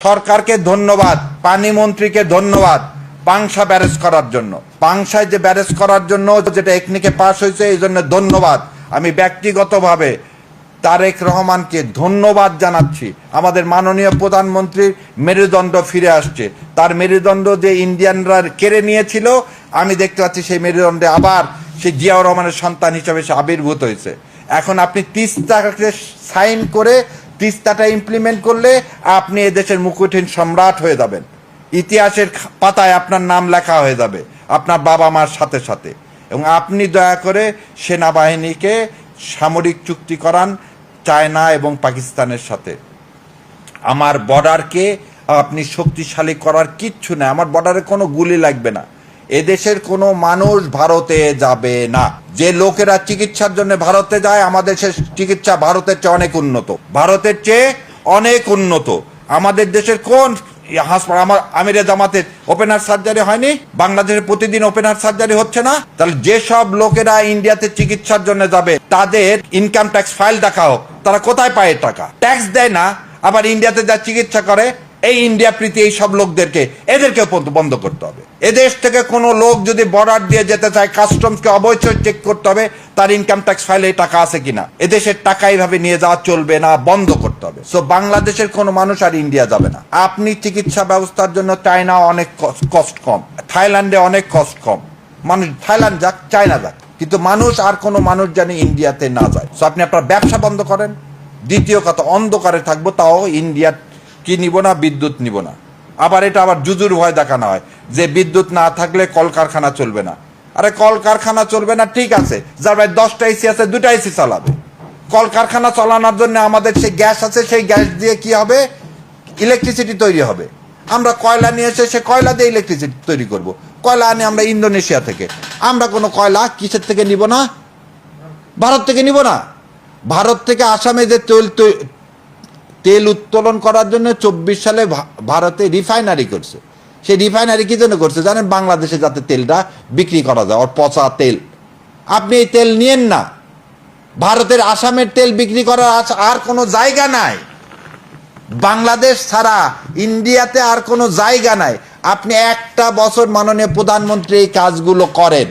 সরকারকে ধন্যবাদ, পানি মন্ত্রীকে ধন্যবাদ পাংশা ব্যারেজ করার জন্য। পাংশায় যে ব্যারেজ করার জন্য যেটা একনিকে পাস হয়েছে, এই জন্য ধন্যবাদ। আমি ব্যক্তিগতভাবে তারেক রহমানকে ধন্যবাদ জানাচ্ছি। আমাদের মাননীয় প্রধানমন্ত্রীর মেরুদণ্ড ফিরে আসছে। তার মেরুদণ্ড যে ইন্ডিয়ানরা কেড়ে নিয়েছিল, আমি দেখতে পাচ্ছি সেই মেরুদণ্ডে আবার সেই জিয়াউর রহমানের সন্তান হিসেবে সে আবির্ভূত হয়েছে। এখন আপনি তিস্তাকে সাইন করে তিস্তাটা ইমপ্লিমেন্ট করলে আপনি এদেশের মুকুটহীন সম্রাট হয়ে যাবেন। ইতিহাসের পাতায় আপনার নাম লেখা হয়ে যাবে আপনার বাবা মার সাথে সাথে। এবং আপনি দয়া করে সেনাবাহিনীকে সামরিক চুক্তি করান চায়না এবং পাকিস্তানের সাথে। আমার বর্ডারকে আপনি শক্তিশালী করার কিচ্ছু নেই। আমার বর্ডারে কোনো গুলি লাগবে না। এদেশের কোনো মানুষ ভারতে যাবে না। যে লোকেরা চিকিৎসার জন্য ভারতে যায়, আমাদের দেশের চিকিৎসা ভারতের চেয়ে অনেক উন্নত, ভারতের চেয়ে অনেক উন্নত। আমাদের দেশের কোন হাসপাতাল, আমার আমিরে জামাতের ওপেনার সার্জারি হয়নি? বাংলাদেশে প্রতিদিন ওপেনার সার্জারি হচ্ছে না? তাহলে যেসব লোকেরা ইন্ডিয়াতে চিকিৎসার জন্য যাবে তাদের ইনকাম ট্যাক্স ফাইল দেখা হোক, তারা কোথায় পায় টাকা? ট্যাক্স দেয় না, আবার ইন্ডিয়াতে যা চিকিৎসা করে। এই ইন্ডিয়া প্রীতি এই সব লোকদেরকে, এদেরকেও বন্ধ করতে হবে। এদেশ থেকে কোনো লোক যদি বর্ডার দিয়ে যেতে চায়, কাস্টমসকে অবশ্যই চেক করতে হবে তার ইনকাম ট্যাক্স ফাইলে এই টাকা আছে কিনা। এদেশের টাকা এইভাবে নিয়ে যাওয়া চলবে না, বন্ধ করতে হবে। সো বাংলাদেশের কোনো মানুষ আর ইন্ডিয়া যাবে না। আপনি চিকিৎসা ব্যবস্থার জন্য চায়না অনেক কষ্ট কম, থাইল্যান্ডে অনেক কষ্ট কম। মানুষ থাইল্যান্ড যাক, চায়না যাক, কিন্তু মানুষ আর কোনো মানুষ যেন ইন্ডিয়াতে না যায়। সো আপনি আপনার ব্যবসা বন্ধ করেন। দ্বিতীয় কথা, অন্ধকারে থাকবো, তাও ইন্ডিয়া কি নিব না, বিদ্যুৎ নিব না। আবার এটা আবার জুজুর ভয় দেখানো হয় যে বিদ্যুৎ না থাকলে কলকারখানা চলবে না। আরে কলকারখানা চলবে না ঠিক আছে, যার ভাই 10টা এসি আছে 2টা এসি চালাবে। কলকারখানা চালানোর জন্য আমাদের সেই গ্যাস আছে, সেই গ্যাস দিয়ে কি হবে, ইলেকট্রিসিটি তৈরি হবে। আমরা কয়লা নিয়ে এসে সে কয়লা দিয়ে ইলেকট্রিসিটি তৈরি করব। কয়লা আনি আমরা ইন্দোনেশিয়া থেকে। আমরা কোনো কয়লা কিসের থেকে নিব না? ভারত থেকে নিব না। ভারত থেকে আসামে যে তেল উত্তোলন করার জন্য 24 সালে ভারতে রিফাইনারি করছে। সেই রিফাইনারি কি জন্য করছে জানেন? বাংলাদেশে যাতে তেলটা বিক্রি করা যায়, ওর পচা তেল। আপনি এই তেল নিয়েন না। ভারতের আসামের তেল বিক্রি করার আর কোনো জায়গা নাই। বাংলাদেশ ছাড়া ইন্ডিয়াতে আর কোনো জায়গা নাই। আপনি একটা বছর মাননীয় প্রধানমন্ত্রী এই কাজগুলো করেন।